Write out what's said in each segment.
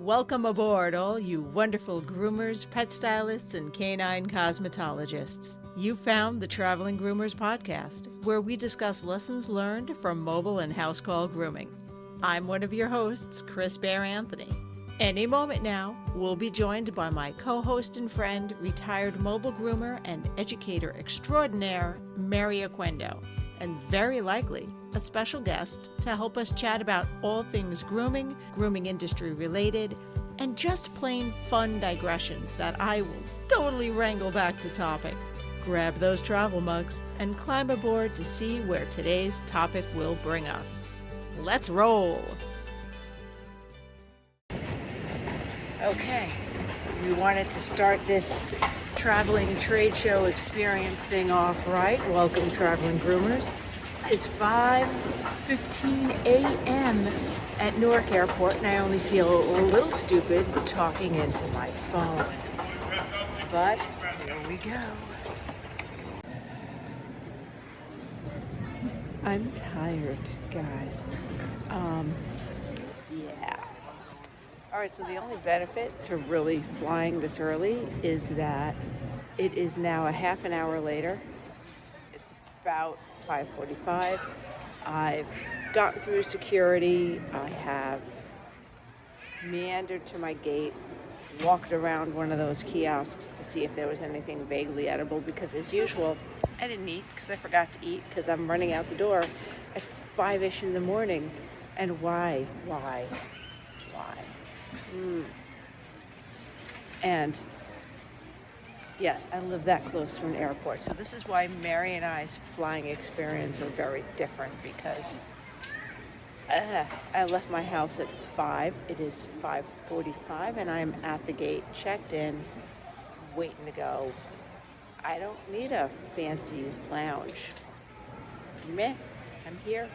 Welcome aboard, all you wonderful groomers, pet stylists, and canine cosmetologists. You found the Traveling Groomers Podcast, where we discuss lessons learned from mobile and house call grooming. I'm one of your hosts, Chris Bear Anthony. Any moment now, we'll be joined by my co-host and friend, retired mobile groomer and educator extraordinaire, Mary Oquendo, and very likely a special guest to help us chat about all things grooming, grooming industry related, and just plain fun digressions that I will totally wrangle back to topic. Grab those travel mugs and climb aboard to see where today's topic will bring us. Let's roll! Okay, we wanted to start this traveling trade show experience thing off right. Welcome, Traveling Groomers. It's 5:15 a.m. at Newark Airport, and I only feel a little stupid talking into my phone. But here we go. I'm tired, guys. Yeah. Alright, so the only benefit to really flying this early is that it is now a half an hour later. It's about 5:45. I've gotten through security. I have meandered to my gate, walked around one of those kiosks to see if there was anything vaguely edible, because as usual, I didn't eat because I forgot to eat because I'm running out the door at 5-ish in the morning. And why? And yes, I live that close to an airport. So this is why Mary and I's flying experience are very different, because I left my house at 5. It is 5:45 and I'm at the gate, checked in, waiting to go. I don't need a fancy lounge. Meh, I'm here.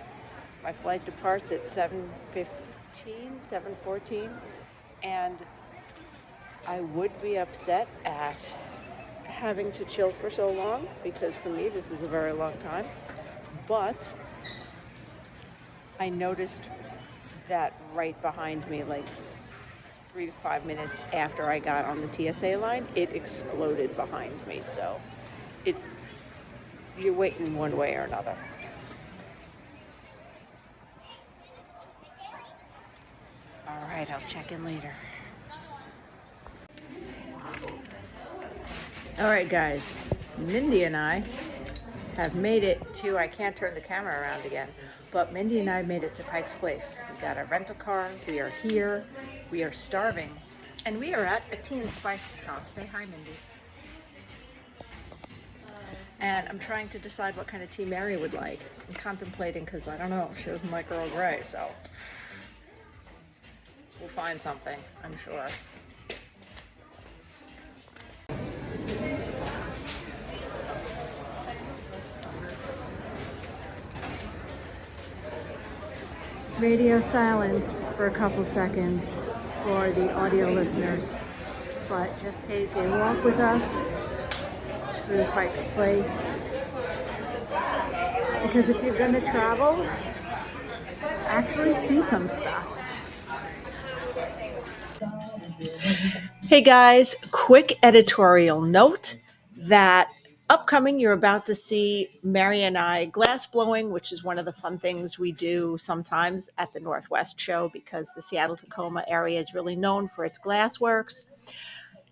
My flight departs at 7:14, and I would be upset at having to chill for so long, because for me this is a very long time, but I noticed that right behind me, like 3 to 5 minutes after I got on the TSA line, it exploded behind me. So you're waiting one way or another. All right, I'll check in later. All right, guys, Mindy and I have made it to, I can't turn the camera around again, but Mindy and I made it to Pike's Place. We got a rental car, we are here, we are starving, and we are at a tea and spice shop. Say hi, Mindy. And I'm trying to decide what kind of tea Mary would like. I'm contemplating, because I don't know, she doesn't like Earl Grey, so we'll find something, I'm sure. Radio silence for a couple seconds for the audio listeners, but just take a walk with us through Pike's Place, because if you're going to travel, actually see some stuff. Hey guys, quick editorial note that upcoming, you're about to see Mary and I glass blowing, which is one of the fun things we do sometimes at the Northwest Show, because the Seattle-Tacoma area is really known for its glass works.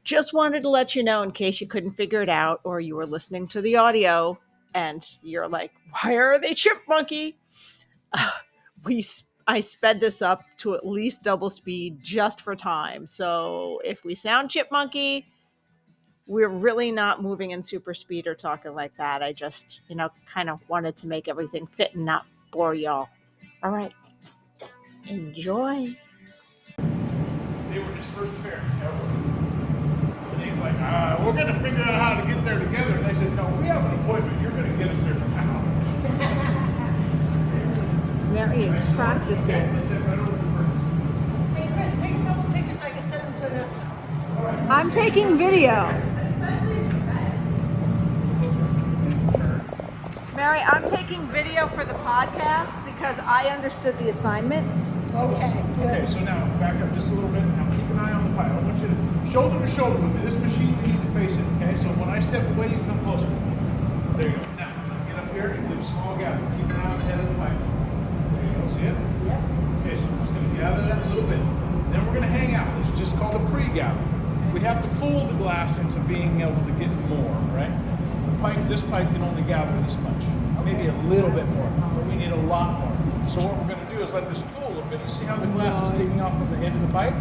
Just wanted to let you know, in case you couldn't figure it out, or you were listening to the audio and you're like, why are they chipmunky? I sped this up to at least double speed just for time. So if we sound chipmunky, we're really not moving in super speed or talking like that. I just, kind of wanted to make everything fit and not bore y'all. All right. Enjoy. They were his first fare ever. And he's like, we're going to figure out how to get there together. And they said, no, we have an appointment. You're going to get us there now. Mary is practicing. Hey, Chris, take a couple pictures so I can send them to this. I'm taking video. Mary, I'm taking video for the podcast because I understood the assignment. Okay, good. Okay, so now back up just a little bit. Now keep an eye on the pipe. I want you to shoulder to shoulder with me. This machine, you need to face it. Okay, so when I step away, you come closer. There you go. Now get up here and leave a small gap. Keep an eye on the head of the pipe. There you go. See it? Yep. Okay, so we're just going to gather that a little bit. Then we're going to hang out. It's just called a pre-gather. We have to fool the glass into being able to get more, right? This pipe can only gather this much. Maybe a little bit more, but we need a lot more. So what we're going to do is let this cool a little bit. You see how the glass is sticking off of the end of the pipe?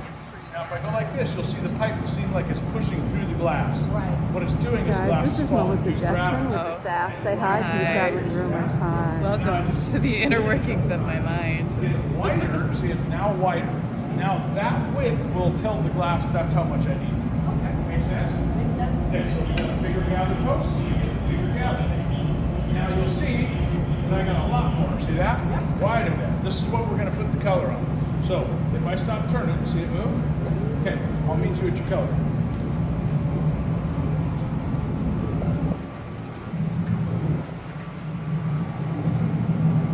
Now if I go like this, you'll see the pipe seem like it's pushing through the glass. Right. What it's doing is the Guys, glass this is is falling Melissa through Jackson with gravity. the SAS. Say hi to the Traveling Groomers. Hi. Welcome to the inner workings of my mind. Get it wider, see it now wider. Now that width will tell the glass that's how much I need. Okay. Makes sense? Makes sense. Okay, so you got a bigger gather post, so you get a bigger gather. Now you'll see that I got a lot more. See that? Wider there. This is what we're going to put the color on. So if I stop turning, see it move? Okay, I'll meet you at your color.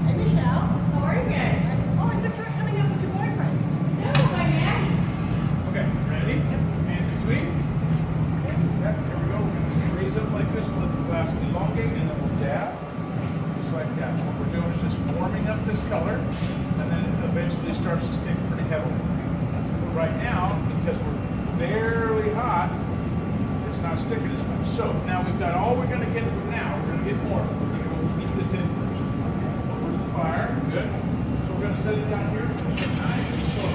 Hey, Michelle. How are you guys? Oh, I thought you were coming up with your boyfriend. No, I'm Maddie. Okay, ready? Hands between. Yep, here we go. We're going to raise up like this, let the glass elongate, and then we'll dab. Just like that. What we're doing is just warming up this color, and then it eventually starts to stick pretty heavily. But right now, because we're barely hot, it's not sticking as much. So now we've got all we're going to get from now. We're going to get more. We're going to go heat this in first. Over to the fire. Good. So we're going to set it down here. Nice and slow.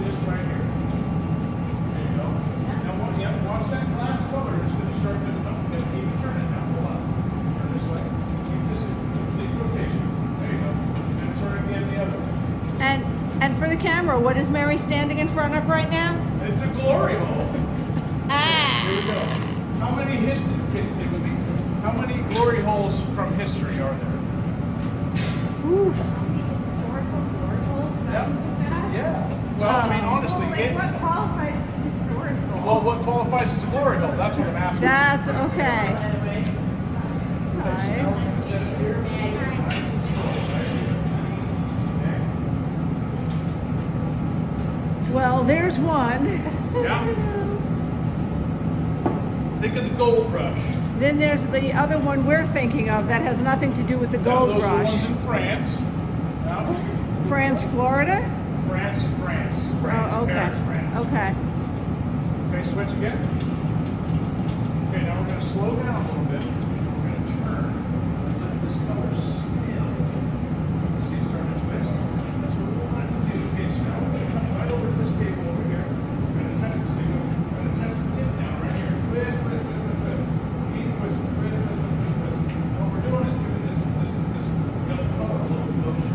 This right here. There you go. Now, watch that glass color. It's going to start to keep it turning now. Hold on. Turn this way. Keep this in complete rotation. There you go. And turn again the other way. And for the camera, what is Mary standing in front of right now? It's a glory hole. Ah! Here we go. How many history, kids, stay with me. How many glory holes from history are there? Historical glory holes? Is that what you said? Yeah. Well, I mean, honestly, What qualifies as historical? well, what qualifies as a glory hole? That's what I'm asking. That's okay. Okay, so now we're going to set it here. Nice and slow, right? Okay. Well, there's one. Yeah. Think of the gold rush. Then there's the other one we're thinking of that has nothing to do with the Now, gold those are the rush. ones in France. Yeah. France, Florida? France. Oh, okay. Paris, France. Okay. Okay, switch again. Okay, now we're going to slow down a little bit. We're going to turn and let this color spin. See it starting to twist? That's what we want it to do. Okay, so now we're going to come right over to this table over here. We're going to touch the table. We're going to touch the tip down right here. Twist, twist, twist, twist, twist. Keep twisting, twist, twist, twist, twist, twist. And what we're doing is giving this yellow color a little motion.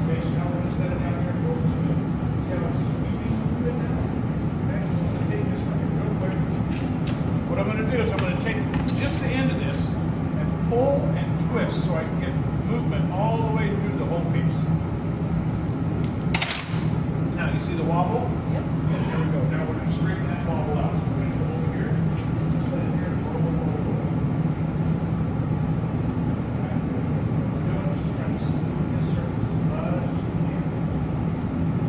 Okay, so now we're going to set it down here and go over to it. See how it's sweeping through it now? Okay, so I'm going to take this from here real quick. What I'm going to do is I'm going to take just the end of this and pull and twist so I can get movement all the way through the whole piece. Now, you see the wobble? Yep. Yeah, there we go. Now we're going to straighten that wobble out. So we're going to go over here. Set it here. Whoa, whoa, whoa, whoa. Okay. What we're doing is just trying to smooth this surface as much as we can.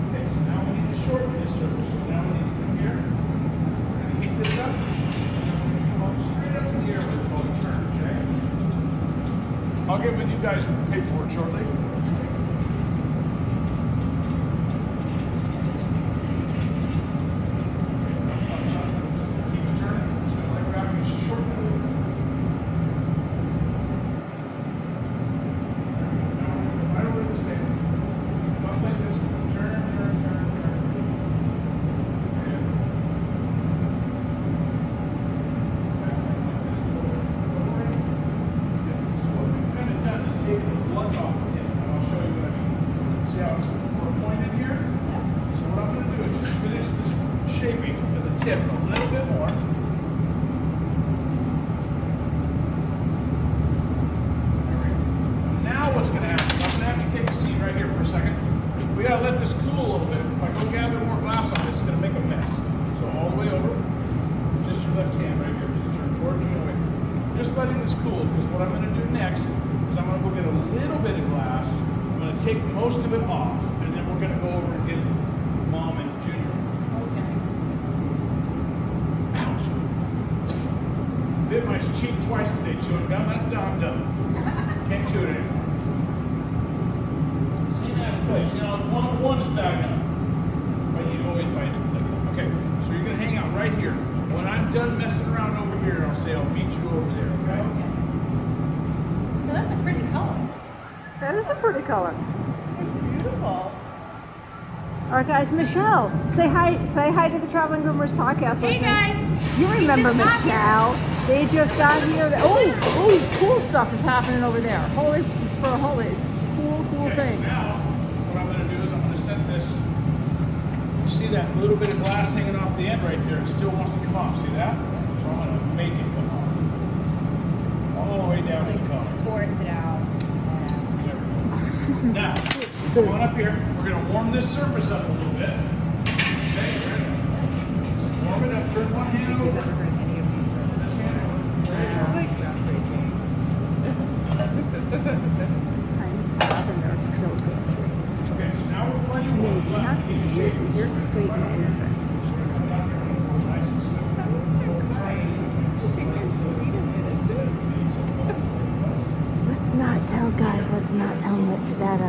Okay, so now we need to shorten this surface. So now we need to come here. We're going to heat this up. Straight up in the air with it while we turn, okay? I'll get with you guys with the paperwork shortly. Keep it turning. Just gonna let gravity shorten it. Now we're gonna go right over to this table. Up like this. Turn. Okay. So what we've kind of done is taken the blood off the tip, and I'll show you what I mean. See how it's more pointed here? So what I'm going to do is just finish this shaping of the tip a little bit more. There we go. Now what's going to happen? I'm going to have you take a seat right here for a second. We got to let this cool a little bit. If I go gather more glass on this, it's going to make a mess. So all the way over, just your left hand right here. Just turn towards you and away. Just letting this cool, because what I'm going to do next is I'm going to go get a little bit of glass. I'm going to take most of it off, and then we're going to go over and get cheek twice today chewing gum. That's done. I'm done. Can't chew it anymore. Same ass place. You know, one is bad enough. But you always bite it. Okay, so you're going to hang out right here. When I'm done messing around over here, I'll say I'll meet you over there, okay? Well, that's a pretty color. That is a pretty color. It's beautiful. All right, guys. Michelle, say hi. Say hi to the Traveling Groomers Podcast. Hey, listeners. guys. You remember just got Michelle? They just got here. Oh, cool stuff is happening over there. Holy cool Okay, things. now, what I'm going to do is I'm going to set this. You see that little bit of glass hanging off the end right there? It still wants to come off. See that? So I'm going to make it come off. All the way down to the collar. Force it out. There we go. Now, come on up here. We're going to warm this surface up a little bit. Okay, ready? Just warm it up. Turn one hand over. This hand over. There you go. Lavender is so good. Okay, so now we're playing with Maybe not you're sweet and innocent. Let's not tell guys. Let's not tell Mitz that.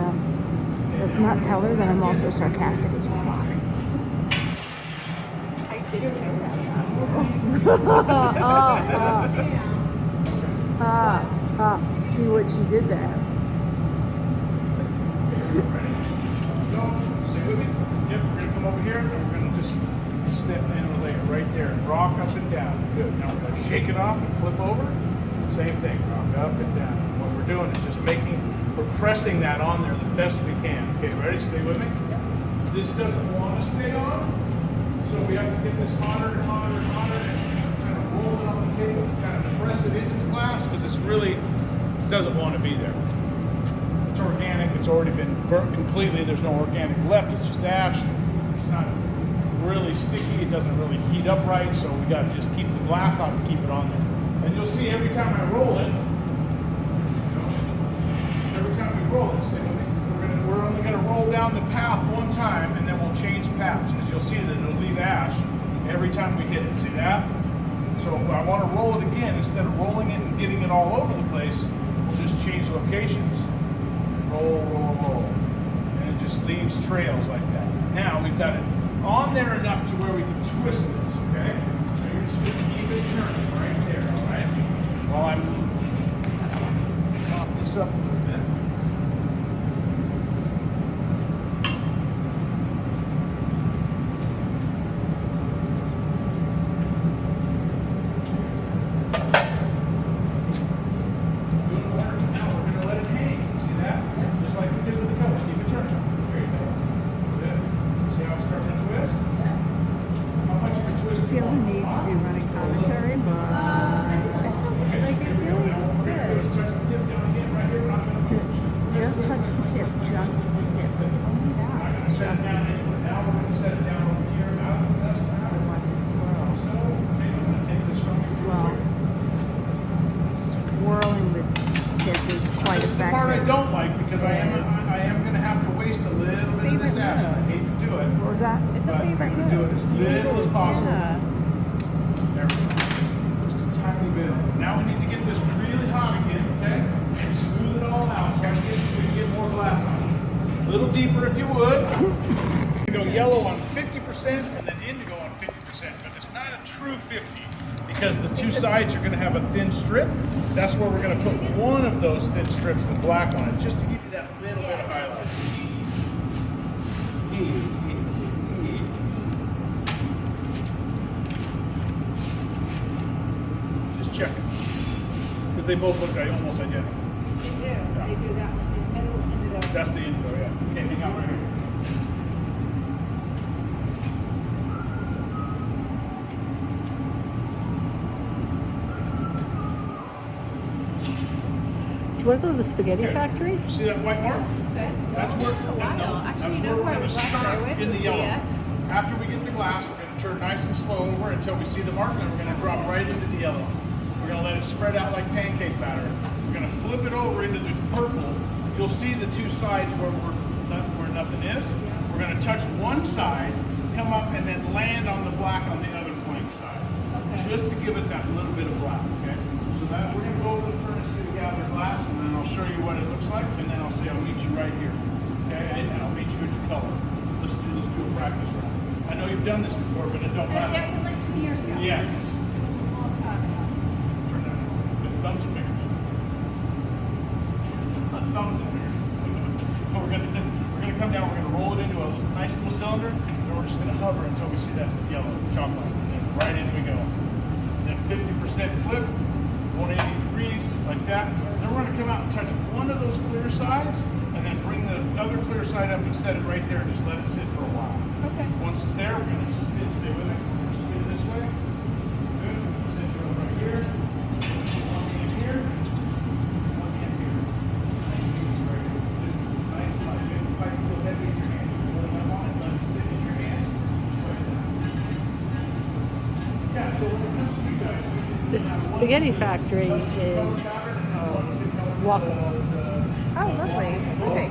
Let's not tell her that I'm also sarcastic as fuck. See what you did there. Stay with me. Yep, we're going to come over here and we're going to just step in and lay it right there and rock up and down. Good. Now we're going to shake it off and flip over. Same thing, rock up and down. What we're doing is just we're pressing that on there the best we can. Okay, ready? Stay with me. This doesn't want to stay on, so we have to get this hotter and hotter and hotter and kind of roll it on the table, kind of press it into the glass because it's really doesn't want to be there. It's organic. It's already been burnt completely. There's no organic left. It's just ash. It's not really sticky. It doesn't really heat up right, so we got to just keep the glass on and keep it on there. And you'll see every time I roll it, every time we roll it, we're only going to roll down the path one time, and then we'll change paths because you'll see that it'll leave ash every time we hit it. See that? So if I want to roll it again, instead of rolling it and getting it all over the place, we'll just change locations. Roll, roll, roll. And it just leaves trails like that. Now we've got it on there enough to where we can twist this, okay? So you're just going to keep it turning right there, all right? While I'm pop this up a little bit. Feel the need to be running commentary, but just touch the tip, just the tip. Only that. Just the tip. Now we're going to set it down over here. I want it swirl. Swirling the tip is quite This is the part I effective. don't like because I am going to have to waste a little bit of this ash. I hate to do it, What was that? but I'm going to do it as little as possible. Yeah. There we go. Just a tiny bit of it. Now we need to get this really hot again, okay? And smooth it all out so we can get more glass on it. A little deeper if you would. Go yellow on 50% and then indigo on 50%, but it's not a true 50 because the two sides are going to have a thin strip. That's where we're going to put one of those thin strips with black on it, just to give you that little bit of highlight. Just check it. Because they both look almost identical. They do that. So the middle indigo. That's the indigo, yeah. Okay, hang out right here. Do you want to go to the spaghetti factory? You see that white mark? That's where, Actually, you that's know where we're where going to right start there with in the is yellow. Leah. After we get the glass, we're going to turn nice and slow over until we see the mark, and then we're going to drop right into the yellow. We're going to let it spread out like pancake batter. We're going to flip it over into the purple. You'll see the two sides where nothing is. We're going to touch one side, come up, and then land on the black on the other pointing side. Just to give it that little bit of black, okay? So We're going to go over the furnace to gather glass, and then I'll show you what it looks like, and then I'll say I'll meet you right here. Okay, and I'll meet you at your color. Let's do a practice round. I know you've done this before, but it don't matter. It was like 2 years ago. Yes. It was a long time ago. Turn that on. Good. Thumbs and fingers. Thumbs and fingers. We're gonna come down. We're gonna roll it into a nice little cylinder, and we're just gonna hover until we see that yellow chocolate, and then right in we go. Then 50% flip, 180 degrees like that. Then we're gonna come out and touch one of those clear sides, and then bring the other clear side up and set it right there. And just let it sit for a while. Okay. Once it's there, we're gonna just stay with it. We're gonna spin it this way. Good. Set you over right here. One hand here. One hand here. Nice and easy right here. Just nice and light. Make the pipe feel heavy in your hand. Pull it up on it. Let it sit in your hands. Just like that. Yeah. So when it comes to you guys, The spaghetti factory is walkable. Oh, lovely. Okay.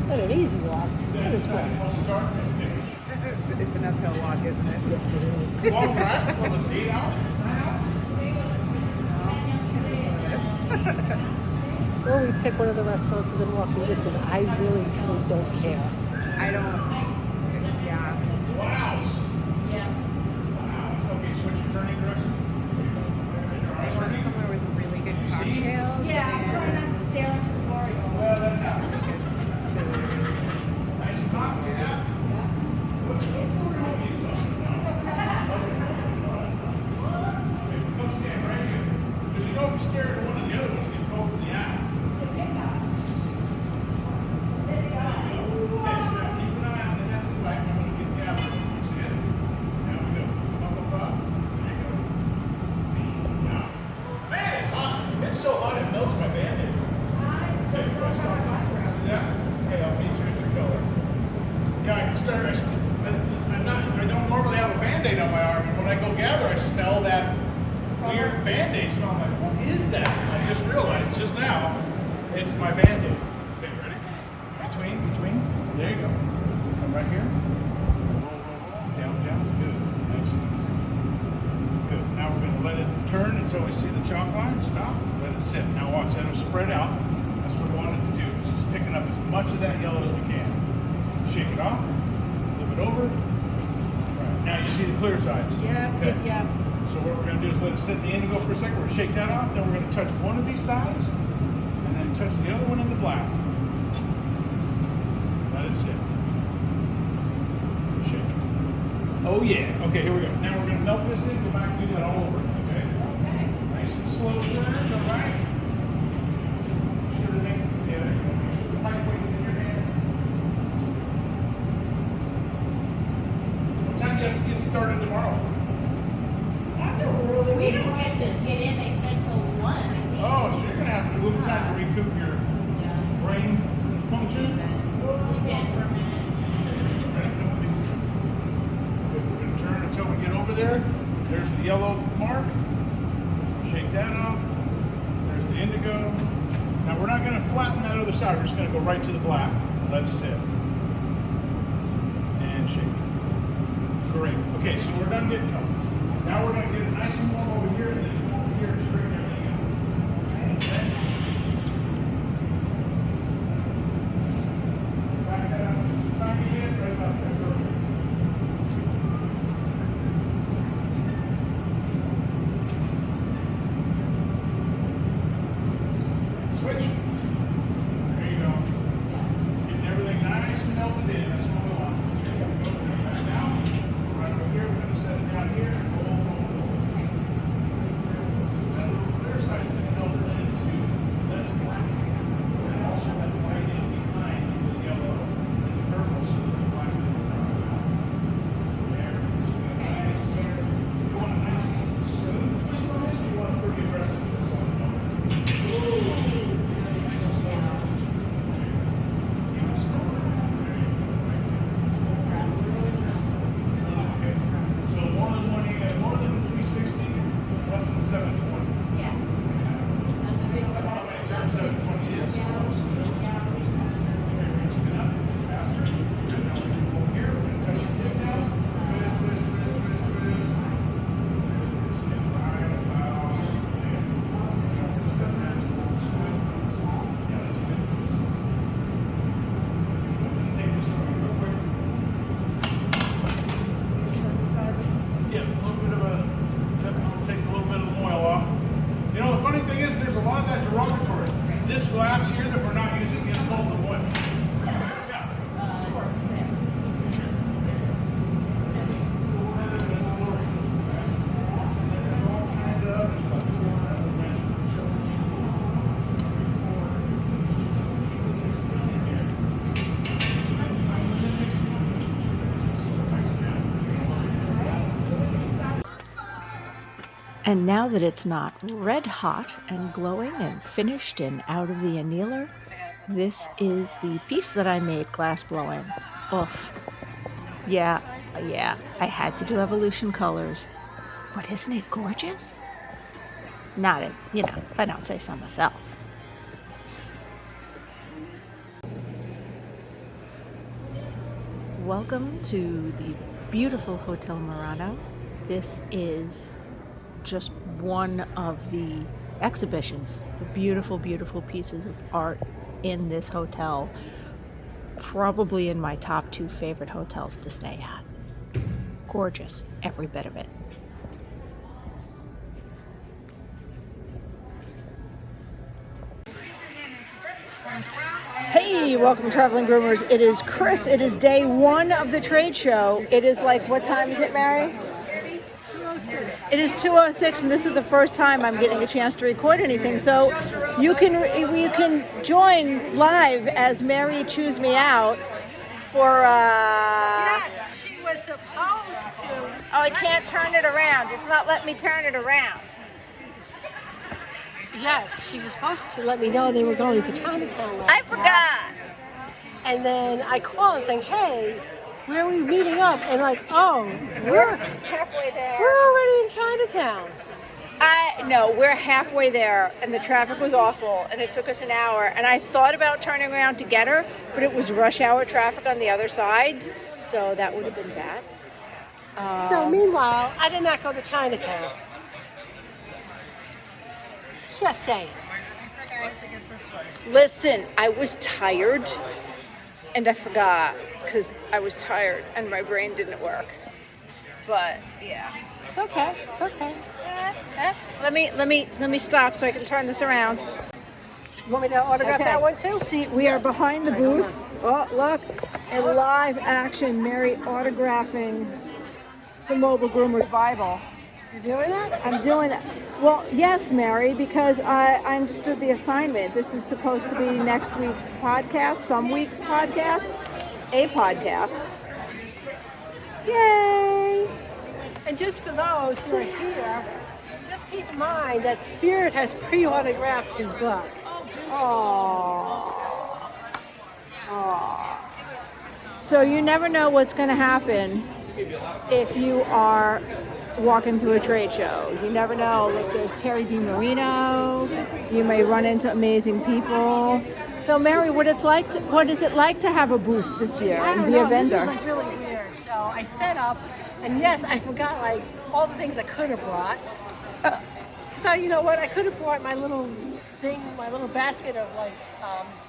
But an easy walk. That is fun. It's an uphill walk, isn't it? Yes, it is. long drive. What was it, 8 hours? 9 hours? Or we pick one of the restaurants within walking distance. I really, truly don't care. I don't. Yeah. Wow. Wow. Okay, switch your turning direction. Your eyes I want turning. somewhere with really good cocktails. Yeah, I'm trying not to stare into the bar. Well, that happens. Nice and hot, see that? Come stand right here. Because you know if you stare at one of the other ones, you can go over the eye. Okay, so now keep an eye on the head of the pipe. I'm going to get the apple. See it? Now we go. Up above. There you go. Now. Man, it's hot. It's so hot it melts my Band-Aid. Okay, press on. See that? Okay, I'll meet you at your color. Yeah, I can start. I don't normally have a Band-Aid on my arm, and when I go gather, I smell that weird Band-Aid smell. I'm like, what is that? I just realized just now, it's my Band-Aid. Okay, ready? Between. There you go. Come right here. Roll. Down. Good. Nice. Good. Now we're going to let it turn until we see the chalk line. Stop. Let it sit. Now watch. Let it spread out. That's what we wanted to do. Is just picking up as much of that yellow as we can. Shake it off. Flip it over. Right. Now you see the clear sides. Yeah, Okay. yeah. So what we're going to do is let it sit in the indigo for a second. We're going to shake that off. Then we're going to touch one of these sides, and then touch the other one in the black. Let it sit. Shake it. Oh yeah. Okay, here we go. Now we're going to melt this in. Go back and do that all over. Okay. Nice and slow turns. All right. Sure to make. Yeah. There you go. Make sure the pipe weights in your hands. What time do you have to get started tomorrow? That's a really We good don't get question. to get in, they said till 1, I think. Oh, so you're going to have a little time to recoup your Yeah. brain function. Sleep in for a minute. We're going to turn until we get over there. There's the yellow mark. Shake that off. There's the indigo. Now we're not going to flatten that other side. We're just going to go right to the black. Let it sit. And shake. Great. Okay, so we're done getting color. Now we're going to get it nice and warm over here, and then come over here and straighten everything out. Okay? Back that up just a tiny bit, right about there. Perfect. Switch. There you go. Getting everything nice and melted in. That's what we want. Okay, go back down. Right over here. We're going to set it down here. Roll. glass here that we're not using is called the wood. Yeah. And now that it's not red hot and glowing and finished and out of the annealer, this is the piece that I made glass blowing. Oof. Yeah, I had to do evolution colors. But isn't it gorgeous? Not if I don't say so myself. Welcome to the beautiful Hotel Murano. This is just one of the exhibitions, the beautiful, beautiful pieces of art in this hotel. Probably in my top 2 favorite hotels to stay at. Gorgeous, every bit of it. Hey, welcome to Traveling Groomers. It is Chris. It is day 1 of the trade show. It is like, what time is it, Mary? It is 2:06, and this is the first time I'm getting a chance to record anything. So you can join live as Mary chews me out for. Yes, she was supposed to. Oh, I can't turn it around. It's not letting me turn it around. Yes, she was supposed to let me know they were going to Chinatown last I night. forgot. And then I called and saying, hey, where are we meeting up? And like, oh, We're halfway there. we're already in Chinatown. No, we're halfway there, and the traffic was awful, and it took us an hour. And I thought about turning around to get her, but it was rush hour traffic on the other side, so that would have been bad. So meanwhile, I did not go to Chinatown. Just saying. Listen, I was tired, and I forgot because I was tired and my brain didn't work. But yeah, It's okay. It's okay. let me stop so I can turn this around. You want me to autograph that one too? See, we are behind the booth. Oh, look, in live action, Mary autographing the Mobile Groomers Bible. You doing that? I'm doing that. Well, yes, Mary, because I understood the assignment. This is supposed to be next week's podcast, some week's podcast, a podcast. Yay! And just for those who are here, just keep in mind that Spirit has pre-autographed his book. Aww. Aww. So you never know what's going to happen if you are walking through a trade show. You never know. Like, there's Terry DiMarino. You may run into amazing people. So Mary, what is it like to have a booth this year I and don't be a know, vendor? this was like really weird. So I set up, and yes, I forgot like all the things I could have brought. So you know what? I could have brought my little thing, my little basket of like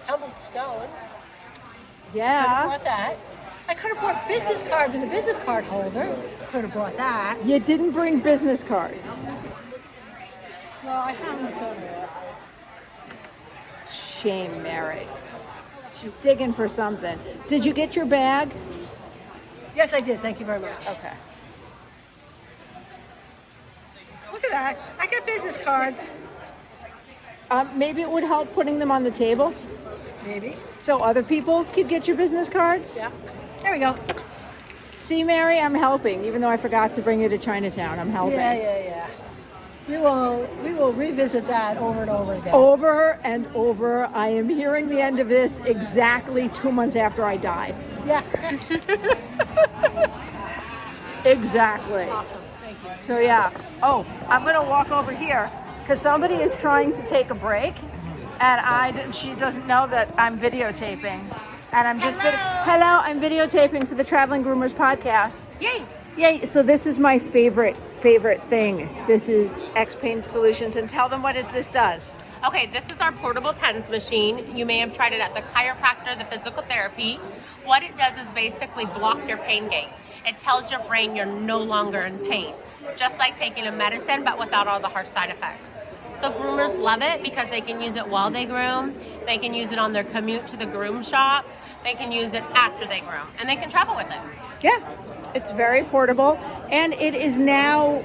tumbled stones. Could have Yeah. brought that. I could have brought business cards in a business card holder. Could have brought that. You didn't bring business cards. Well, I have them somewhere. Shame, Mary. She's digging for something. Did you get your bag? Yes, I did. Thank you very much. Okay. Look at that. I got business cards. Maybe it would help putting them on the table Maybe. so other people could get your business cards. Yeah. There we go. See, Mary, I'm helping, even though I forgot to bring you to Chinatown. I'm helping. Yeah. We will revisit that over and over again. Over and over. I am hearing the end of this exactly 2 months after I die. Yeah. Exactly. Awesome. Thank you. So yeah. Oh, I'm gonna walk over here because somebody is trying to take a break, and she doesn't know that I'm videotaping, and I'm just hello. I'm videotaping for the Traveling Groomers Podcast. Yay! So this is my favorite thing. This is X Pain Solutions, and tell them what this does. Okay, this is our portable TENS machine. You may have tried it at the chiropractor, the physical therapy. What it does is basically block your pain gate. It tells your brain you're no longer in pain. Just like taking a medicine, but without all the harsh side effects. So groomers love it because they can use it while they groom. They can use it on their commute to the groom shop. They can use it after they groom, and they can travel with it. Yeah, it's very portable, and it is now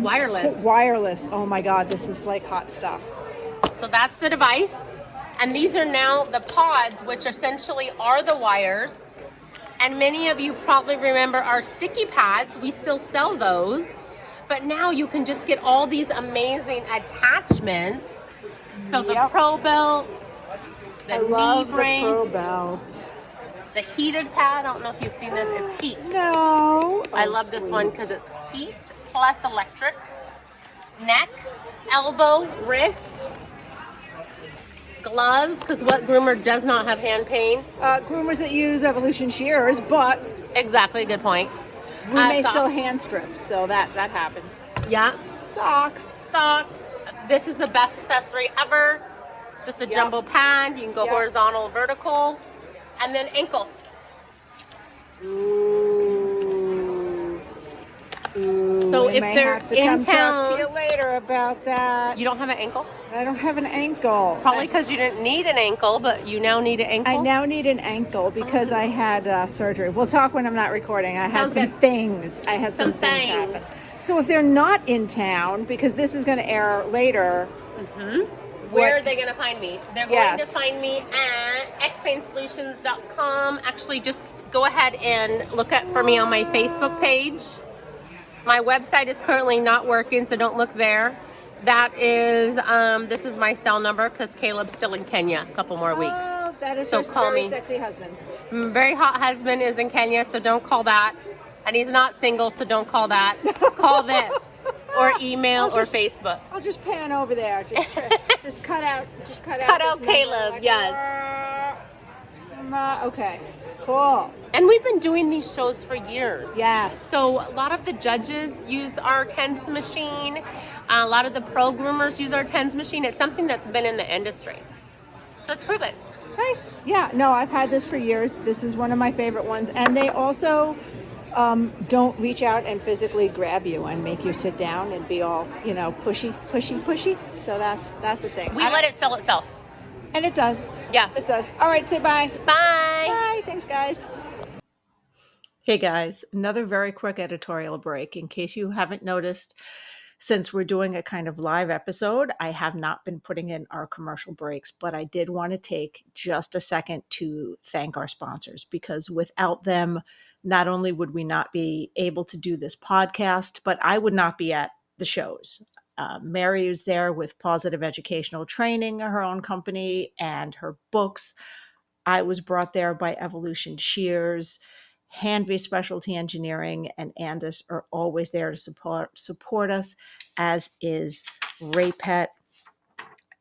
Wireless. Wireless. Oh my God, this is like hot stuff. So that's the device. And these are now the pods, which essentially are the wires. And many of you probably remember our sticky pads. We still sell those. But now you can just get all these amazing attachments. So the Pro belts, the knee brace, the Pro belt. the heated pad. I don't know if you've seen this. It's heat. No. I love this one because it's heat plus electric. Neck, elbow, wrist. Gloves, because what groomer does not have hand pain? Groomers that use Evolution shears, but Exactly, good point. we may Socks. still hand strip, so that happens. Yeah. Socks. Socks. This is the best accessory ever. It's just a jumbo pad. You can go horizontal, vertical, and then ankle. So we if may they're have to in come talk to town, you later about that. you don't have an ankle? I don't have an ankle. Probably because you didn't need an ankle, but you now need an ankle. I now need an ankle because I had surgery. We'll talk when I'm not recording. I had Sounds some good. things. I had some things happen. So if they're not in town, because this is going to air later, Where are they going to find me? They're going to Yes. find me at xpainsolutions.com. Actually, just go ahead and look up for me on my Facebook page. My website is currently not working, so don't look there. That is, this is my cell number because Caleb's still in Kenya a couple more weeks. Oh, that is So her call very me. sexy husband. Very hot husband is in Kenya, so don't call that. And he's not single, so don't call that. Call this or email or Facebook. I'll just pan over there. Just cut out. Cut this out number, Caleb, like, yes. Okay. Cool. And we've been doing these shows for years. Yes. So a lot of the judges use our TENS machine. A lot of the pro groomers use our TENS machine. It's something that's been in the industry. So let's prove it. Nice. Yeah. No, I've had this for years. This is one of my favorite ones. And they also don't reach out and physically grab you and make you sit down and be all, pushy. So that's the thing. We let it sell itself. And it does. Yeah. It does. All right. Say bye. Bye. Bye. Thanks, guys. Hey guys, another very quick editorial break. In case you haven't noticed, since we're doing a kind of live episode, I have not been putting in our commercial breaks, but I did want to take just a second to thank our sponsors because without them, not only would we not be able to do this podcast, but I would not be at the shows. Mary is there with Positive Educational Training, her own company, and her books. I was brought there by Evolution Shears. Hanvey Specialty Engineering and Andis are always there to support us, as is Raypet.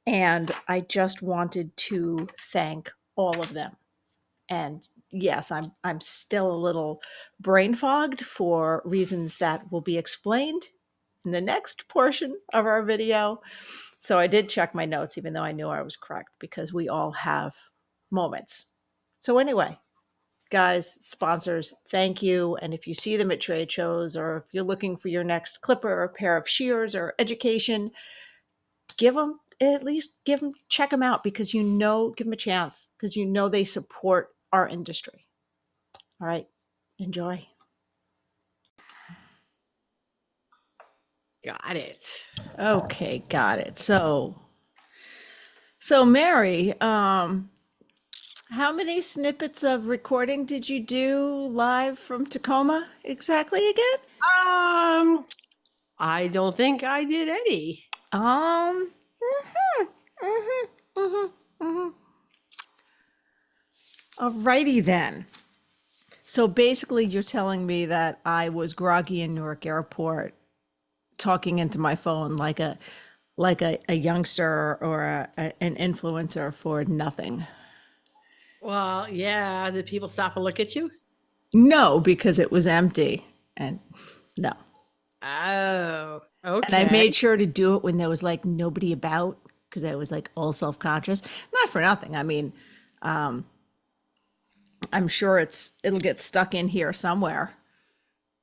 And I just wanted to thank all of them. And yes, I'm still a little brain fogged for reasons that will be explained in the next portion of our video. So I did check my notes, even though I knew I was correct, because we all have moments. So anyway, guys, sponsors, thank you. And if you see them at trade shows or if you're looking for your next clipper or pair of shears or education, check them out because give them a chance because they support our industry. All right, enjoy. Got it. Okay, got it. So Mary, how many snippets of recording did you do live from Tacoma exactly again? I don't think I did any. Alrighty then. So basically you're telling me that I was groggy in Newark Airport talking into my phone like a youngster or an influencer for nothing. Well, yeah. Did people stop and look at you? No, because it was empty. And no. Oh, okay. And I made sure to do it when there was like nobody about because I was like all self-conscious. Not for nothing. I mean, I'm sure it'll get stuck in here somewhere.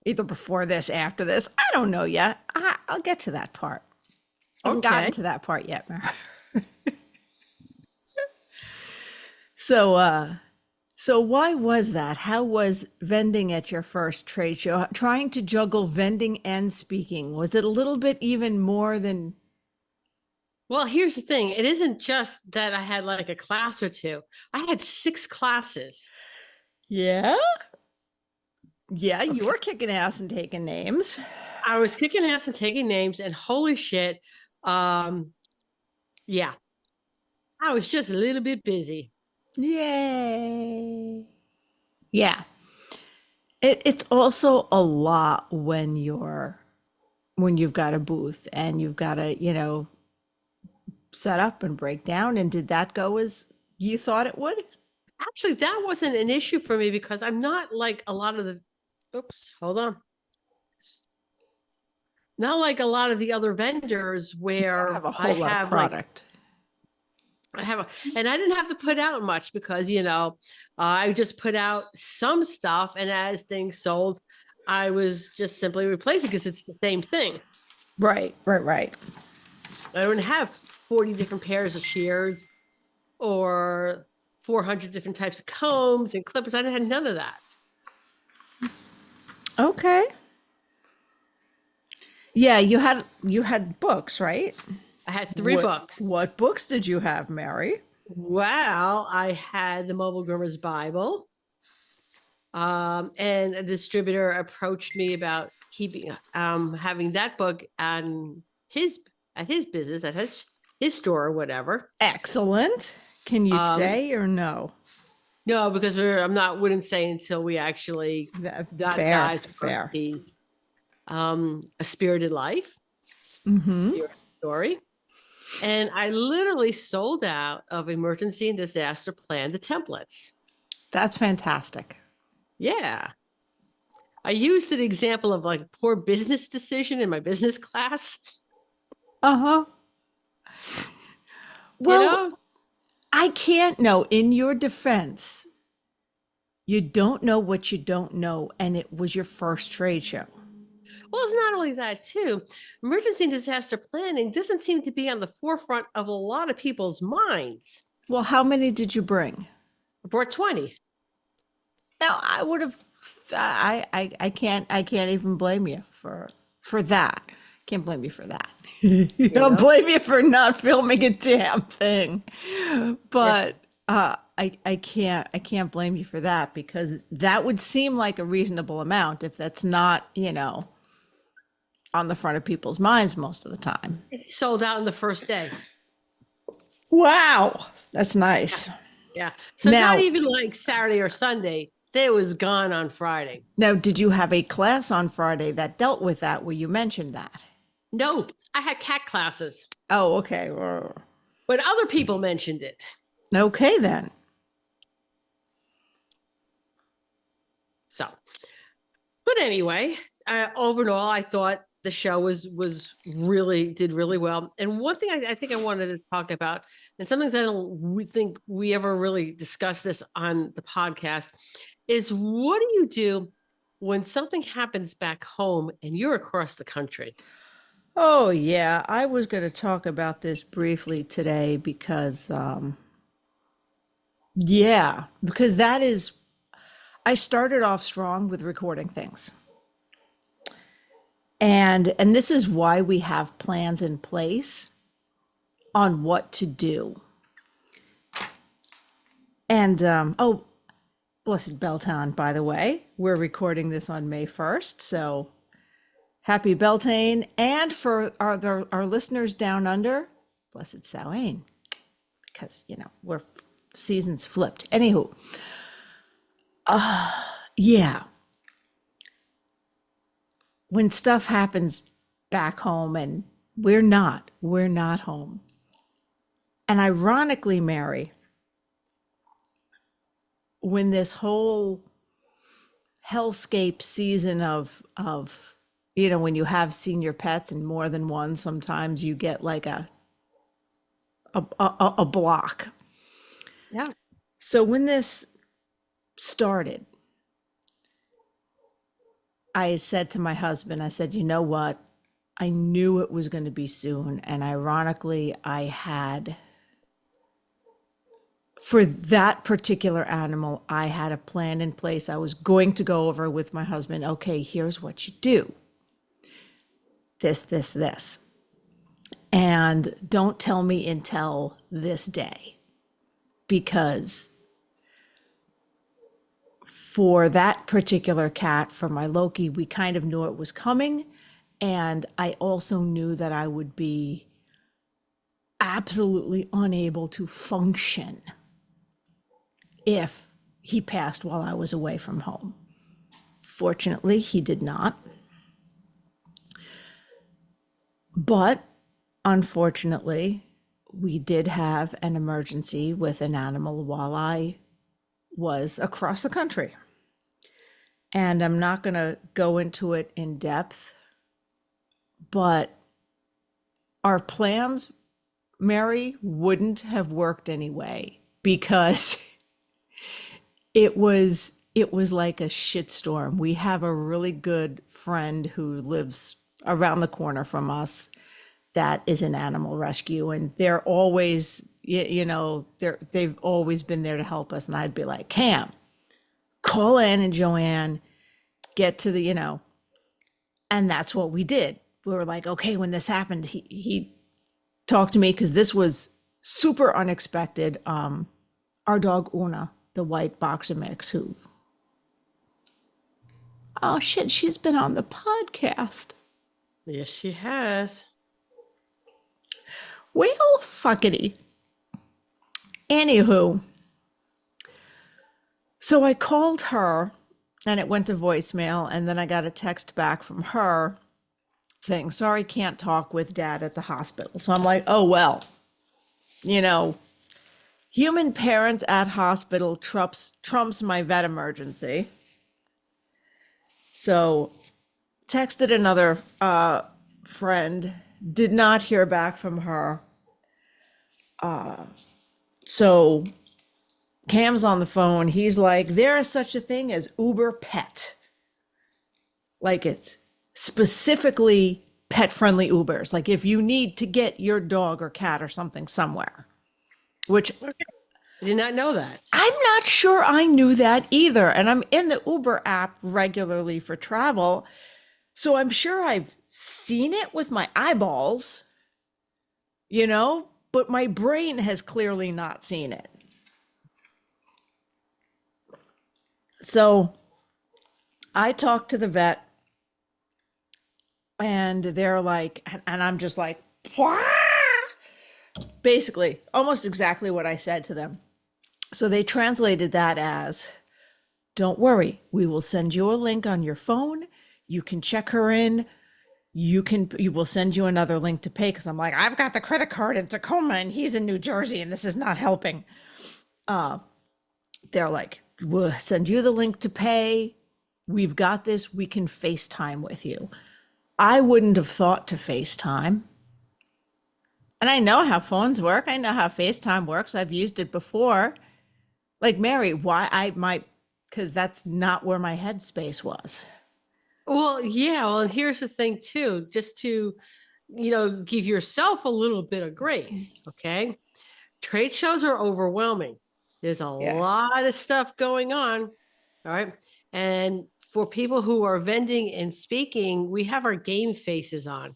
Either before this, after this. I don't know yet. I'll get to that part. Haven't Okay. gotten to that part yet, Mary. So why was that? How was vending at your first trade show? Trying to juggle vending and speaking. Was it a little bit even more than? Well, here's the thing. It isn't just that I had like a class or two. I had 6 classes. Yeah? Yeah, you Okay. were kicking ass and taking names. I was kicking ass and taking names, and holy shit. Yeah, I was just a little bit busy. Yay. Yeah. It's also a lot when you've got a booth and you've got to, set up and break down. And did that go as you thought it would? Actually, that wasn't an issue for me because I'm not like a lot of the, oops, hold on. Not like a lot of the other vendors where I have a whole lot of product. And I didn't have to put out much because, I just put out some stuff. And as things sold, I was just simply replacing because it's the same thing. Right. I don't have 40 different pairs of shears or 400 different types of combs and clippers. I had none of that. Okay. Yeah, you had books, right? I had 3 books. What books did you have, Mary? Well, I had the Mobile Groomers Bible. And a distributor approached me about keeping having that book on his business, at his store or whatever. Excellent. Can you say or no? No, because wouldn't say until we actually got Fair. A Spirited Life, Spirit Story. And I literally sold out of Emergency and Disaster Plan, the templates. That's fantastic. Yeah. I used an example of like poor business decision in my business class. Uh-huh. Well, I can't know. In your defense, you don't know what you don't know, and it was your first trade show. Well, it's not only that, too. Emergency and disaster planning doesn't seem to be on the forefront of a lot of people's minds. Well, how many did you bring? I brought 20. Now, I would have. I can't even blame you for that. Can't blame you for that. Don't blame you for not filming a damn thing. But I can't blame you for that, because that would seem like a reasonable amount if that's not, on the front of people's minds most of the time. It sold out on the first day. Wow, that's nice. Yeah. So now, not even like Saturday or Sunday. They was gone on Friday. Now, did you have a class on Friday that dealt with that, where you mentioned that? No, I had cat classes. Oh, okay. But other people mentioned it. Okay, then. So, but anyway, overall, I thought the show did really well. And one thing I think I wanted to talk about, and sometimes I don't think we ever really discuss this on the podcast, is what do you do when something happens back home and you're across the country? Oh, yeah. I was going to talk about this briefly today because, because I started off strong with recording things. And this is why we have plans in place on what to do. And, blessed Beltane, by the way, we're recording this on May 1st. So happy Beltane. And for our listeners down under, blessed Samhain, because, we're seasons flipped. Anywho, yeah. When stuff happens back home and we're not home. And ironically, Mary, when this whole hellscape season of when you have senior pets and more than one, sometimes you get like a block. Yeah. So when this started, I said to my husband, I said, you know what? I knew it was going to be soon. And ironically, I had, for that particular animal, I had a plan in place. I was going to go over with my husband. Okay, here's what you do. This. And don't tell me until this day. Because for that particular cat, for my Loki, we kind of knew it was coming. And I also knew that I would be absolutely unable to function if he passed while I was away from home. Fortunately, he did not. But unfortunately, we did have an emergency with an animal while I was across the country. And I'm not going to go into it in depth, but our plans, Mary, wouldn't have worked anyway because it was like a shitstorm. We have a really good friend who lives around the corner from us that is an animal rescue, and they're always, they've always been there to help us. And I'd be like, Cam, call Ann and Joanne, get to the, and that's what we did. We were like, okay, when this happened, he talked to me because this was super unexpected. Our dog Una, the white boxer mix, oh shit, she's been on the podcast. Yes, she has. Well, fuckity. Anywho, so I called her and it went to voicemail, and then I got a text back from her saying, sorry, can't talk with Dad at the hospital. So I'm like, oh, well, human parent at hospital trumps my vet emergency. So texted another friend, did not hear back from her. So Cam's on the phone. He's like, there is such a thing as Uber Pet. Like, it's specifically pet-friendly Ubers. Like, if you need to get your dog or cat or something somewhere, which I did not know that. I'm not sure I knew that either. And I'm in the Uber app regularly for travel. So I'm sure I've seen it with my eyeballs, but my brain has clearly not seen it. So I talked to the vet, and they're like, and I'm just like, Wah! Basically, almost exactly what I said to them. So they translated that as, don't worry, we will send you a link on your phone. You can check her in. You will send you another link to pay, because I'm like, I've got the credit card in Tacoma and he's in New Jersey and this is not helping. They're like, we'll send you the link to pay. We've got this. We can FaceTime with you. I wouldn't have thought to FaceTime. And I know how phones work. I know how FaceTime works. I've used it before. Like, Mary, because that's not where my headspace was. Well, yeah. Well, and here's the thing too, just to, give yourself a little bit of grace. Okay. Trade shows are overwhelming. There's a lot of stuff going on. All right. And for people who are vending and speaking, we have our game faces on.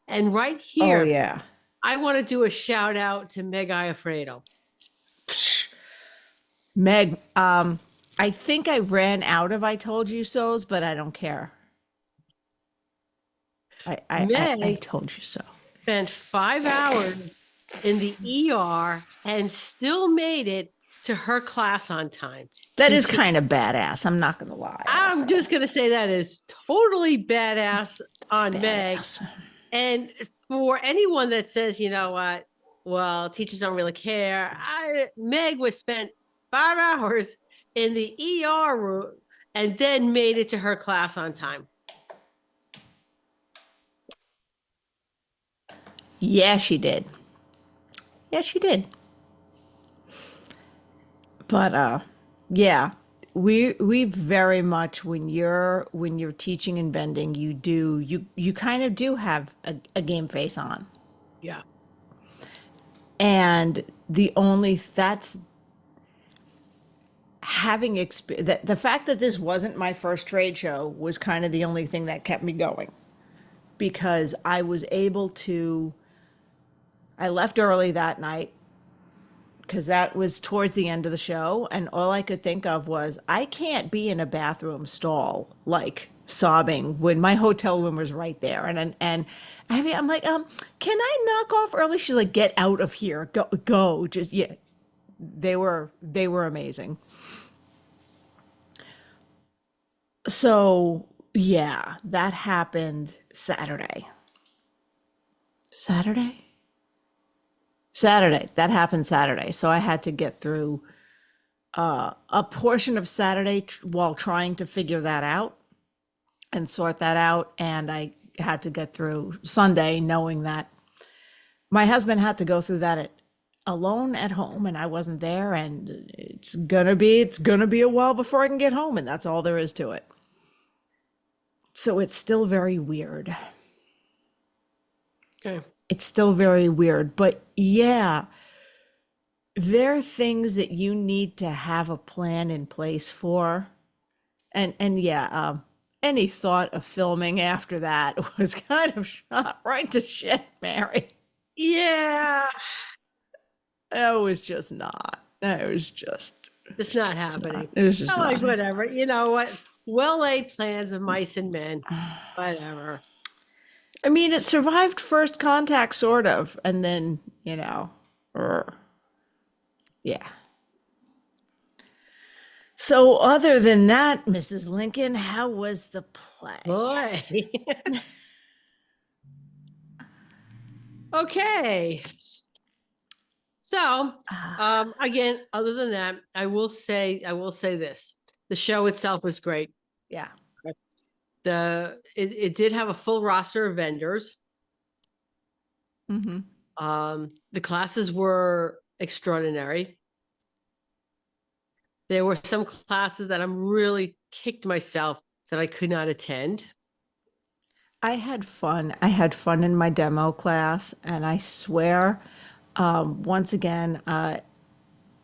And right here, oh, yeah. I want to do a shout out to Meg Iafredo. Meg, I think I ran out of I told you so's, but I don't care. I told you so. Spent 5 hours in the ER and still made it to her class on time. That is kind of badass. I'm not going to lie. I'm just going to say that is totally badass on Meg. And for anyone that says, you know what, well, teachers don't really care. Meg was spent 5 hours in the ER room and then made it to her class on time. Yeah, she did. Yeah, she did. But yeah, we very much when you're teaching and vending, you kind of do have a game face on. Yeah. And that's having the fact that this wasn't my first trade show was kind of the only thing that kept me going, because I was able to, I left early that night because that was towards the end of the show, and all I could think of was I can't be in a bathroom stall like sobbing when my hotel room was right there. And I mean, I'm like, can I knock off early? She's like, get out of here, go, just yeah. They were amazing. So yeah, that happened Saturday. Saturday. That happened Saturday. So I had to get through a portion of Saturday while trying to figure that out and sort that out. And I had to get through Sunday knowing that my husband had to go through that alone at home, and I wasn't there, and it's gonna be a while before I can get home, and that's all there is to it. So it's still very weird. Okay. It's still very weird, but yeah, there are things that you need to have a plan in place for. And yeah, any thought of filming after that was kind of shot right to shit, Mary. Yeah. It was just not. It was just Not happening. It was just I'm like, not. whatever. You know what? Well-laid plans of mice and men. Whatever. I mean, it survived first contact, sort of, and then, yeah. So other than that, Mrs. Lincoln, how was the play? Boy. Okay. So, again, other than that, I will say this. The show itself was great. Yeah. It did have a full roster of vendors. Mm-hmm. The classes were extraordinary. There were some classes that I'm really kicked myself that I could not attend. I had fun. I had fun in my demo class, and I swear, once again,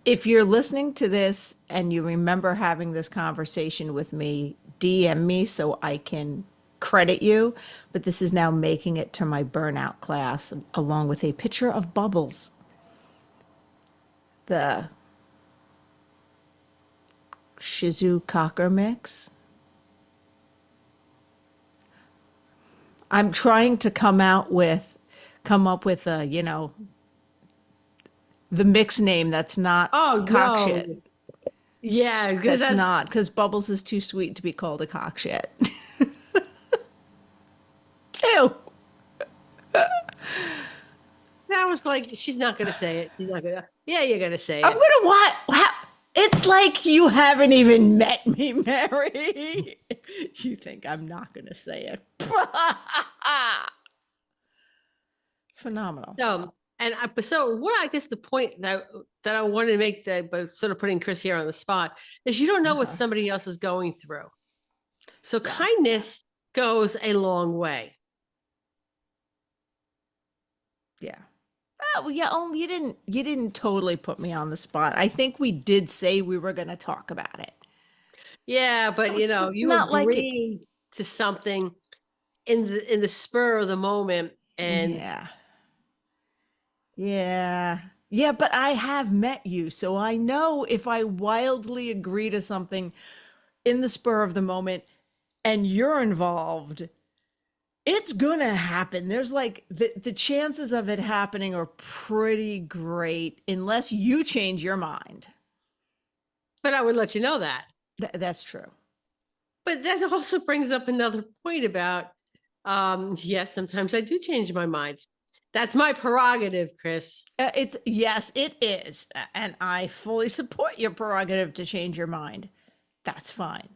if you're listening to this and you remember having this conversation with me, DM me so I can credit you. But this is now making it to my burnout class, along with a picture of Bubbles, the Shih Cocker mix. I'm trying to come up with a, the mix name that's not cock shit. Yeah, because That's not, because Bubbles is too sweet to be called a cock shit. Ew. I was like, she's not going to say it. She's not going to. Yeah, you're going to say it. I'm gonna what? It's like you haven't even met me, Mary. You think I'm not gonna say it? Phenomenal. So what I guess the point that I wanted to make, that but sort of putting Chris here on the spot, is you don't know what somebody else is going through. So kindness goes a long way. Yeah. Well, yeah. Only you didn't totally put me on the spot. I think we did say we were going to talk about it. Yeah, but you not like agreed to something in the spur of the moment, and yeah. But I have met you, so I know if I wildly agree to something in the spur of the moment, and you're involved, it's gonna happen. There's like the chances of it happening are pretty great unless you change your mind. But I would let you know that. That's true. But that also brings up another point about, yes, sometimes I do change my mind. That's my prerogative, Chris. Yes, it is. And I fully support your prerogative to change your mind. That's fine.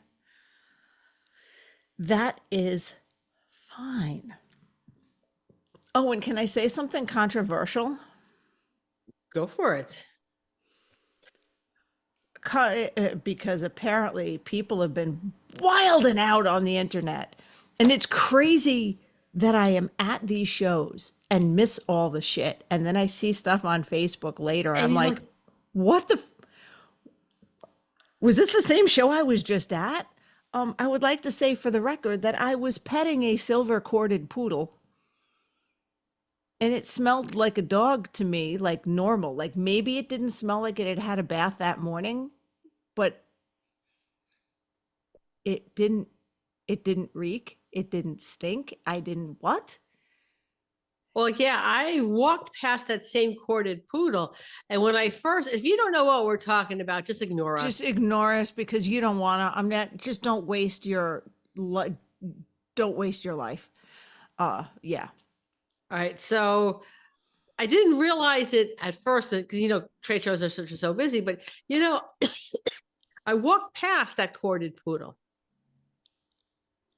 That is fine. Oh, and can I say something controversial? Go for it. because apparently people have been wilding out on the internet. And it's crazy that I am at these shows and miss all the shit. And then I see stuff on Facebook later. And I'm you like, what the? Was this the same show I was just at? I would like to say for the record that I was petting a silver corded poodle. And it smelled like a dog to me, like normal. Like maybe it didn't smell like it had had a bath that morning, but it didn't reek. It didn't stink. I didn't what? Well, yeah, I walked past that same corded poodle. And when I first, if you don't know what we're talking about, just ignore us. Just ignore us because you don't want to. I'm not. Just don't waste your. Don't waste your life. Yeah. All right. So I didn't realize it at first because, trade shows are so busy. But, I walked past that corded poodle.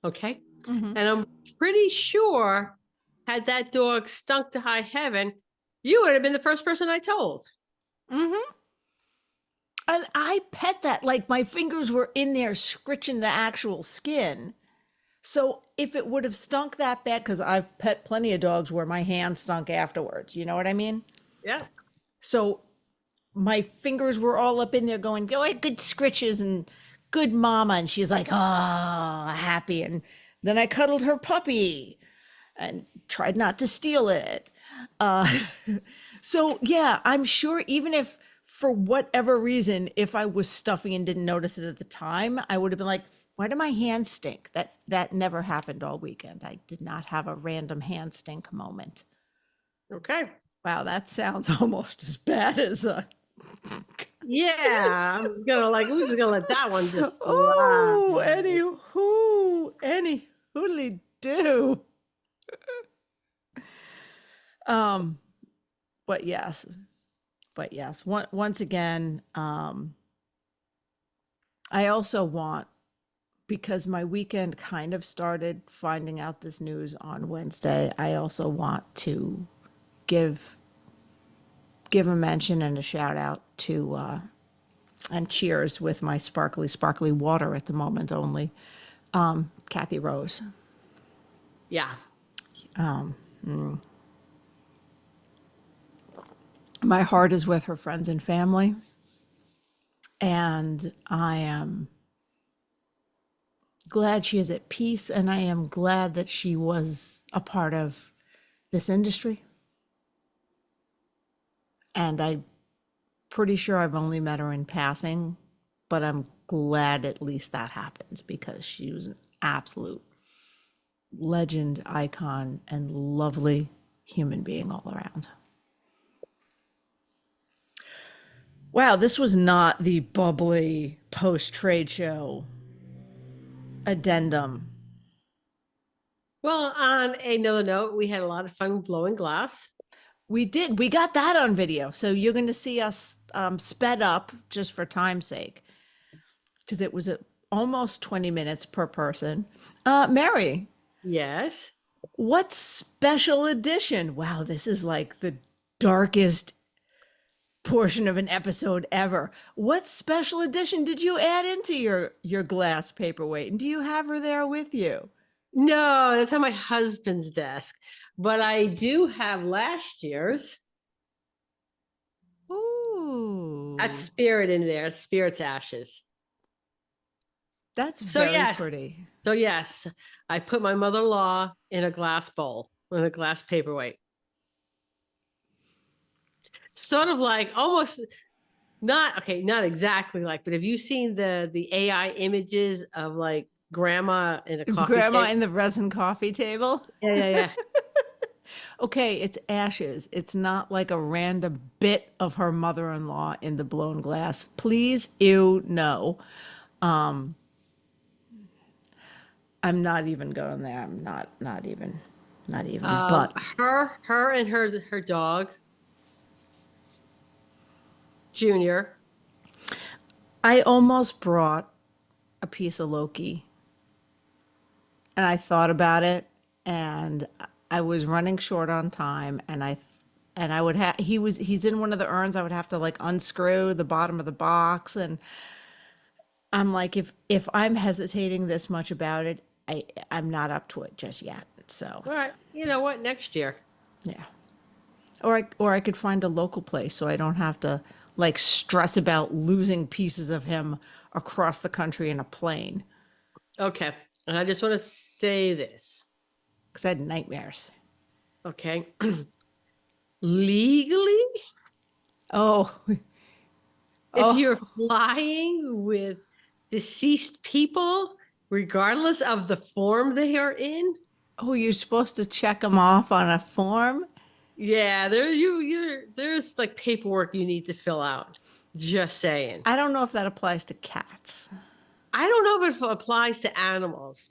Okay. Mm-hmm. And I'm pretty sure had that dog stunk to high heaven, you would have been the first person I told. Mm-hmm. And I pet that, like my fingers were in there scritching the actual skin. So if it would have stunk that bad, because I've pet plenty of dogs where my hand stunk afterwards, you know what I mean? Yeah. So my fingers were all up in there going, go ahead, good scritches and good mama. And she's like, oh, happy. And then I cuddled her puppy and tried not to steal it. So yeah, I'm sure even if for whatever reason, if I was stuffing and didn't notice it at the time, I would have been like, why do my hands stink? That never happened all weekend. I did not have a random hand stink moment. Okay. Wow, that sounds almost as bad as Yeah, I'm we're just gonna let that one just slide. Oh, any hoodly do. But yes, once again, I also want, because my weekend kind of started finding out this news on Wednesday, I also want to give a mention and a shout out to and cheers with my sparkly water at the moment only, Kathy Rose. Yeah. My heart is with her friends and family, and I am glad she is at peace, and I am glad that she was a part of this industry. And I'm pretty sure I've only met her in passing, but I'm glad at least that happens because she was an absolute legend, icon, and lovely human being all around. Wow, this was not the bubbly post-trade show addendum. Well, on another note, we had a lot of fun blowing glass. We did. We got that on video. So you're going to see us sped up just for time's sake, because it was almost 20 minutes per person. Mary. Yes. What special edition? Wow, this is like the darkest portion of an episode ever. What special edition did you add into your glass paperweight? And do you have her there with you? No, that's on my husband's desk. But I do have last year's. Ooh. That's Spirit in there. Spirit's ashes. That's very pretty. So yes, I put my mother-in-law in a glass bowl, in a glass paperweight. Sort of like almost not exactly like, but have you seen the AI images of like grandma in a coffee Grandma table? in the resin coffee table? Yeah. Okay, it's ashes. It's not like a random bit of her mother-in-law in the blown glass. Please, no. I'm not even going there. I'm not even. But her and her dog, Junior. I almost brought a piece of Loki, and I thought about it, and I was running short on time, and I and I would have he's in one of the urns. I would have to like unscrew the bottom of the box, and I'm like, if I'm hesitating this much about it, I'm not up to it just yet. So All right. You know what? Next year. yeah, or I could find a local place so I don't have to like stress about losing pieces of him across the country in a plane Okay. And I just want to say this. because I had nightmares. Okay. Legally, Oh, if oh, you're flying with deceased people, regardless of the form they are in, oh, you're supposed to check them off on a form. yeah, there's like paperwork you need to fill out. Just saying. I don't know if that applies to cats. I don't know if it applies to animals,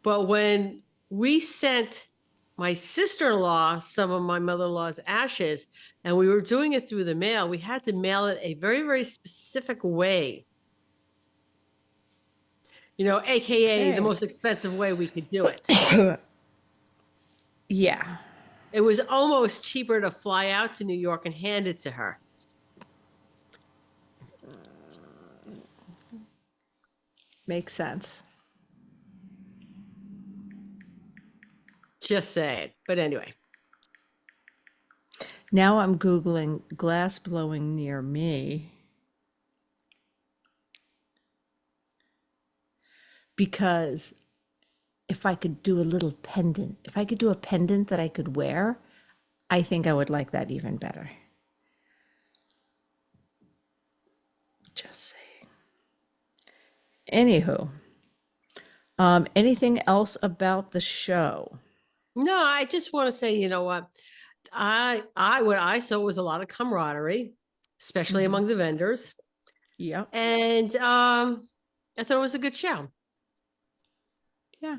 but when we sent my sister-in-law some of my mother-in-law's ashes, and we were doing it through the mail, we had to mail it a very, very specific way. You know, AKA the most expensive way we could do it. Yeah. It was almost cheaper to fly out to New York and hand it to her. Makes sense. Just saying. But anyway. Now I'm Googling glass blowing near me because if I could do a little pendant, if I could do a pendant that I could wear, I think I would like that even better. Just saying. Anywho, anything else about the show? No, I just want to say, you know what? What I saw was a lot of camaraderie, especially among the vendors. Yep. And I thought it was a good show. Yeah.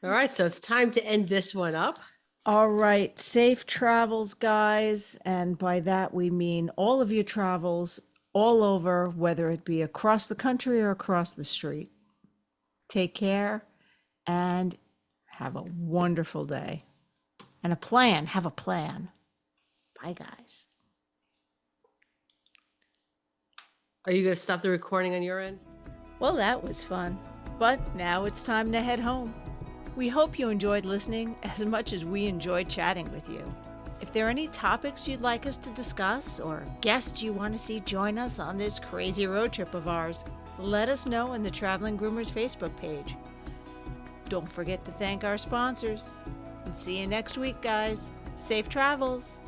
All right, so it's time to end this one up. All right. Safe travels, guys. And by that, we mean all of your travels all over, whether it be across the country or across the street. Take care and have a wonderful day. And a plan. Have a plan. Bye, guys. Are you going to stop the recording on your end? Well, that was fun. But now it's time to head home. We hope you enjoyed listening as much as we enjoyed chatting with you. If there are any topics you'd like us to discuss or guests you want to see join us on this crazy road trip of ours, let us know in the Traveling Groomers Facebook page. Don't forget to thank our sponsors. And see you next week, guys. Safe travels.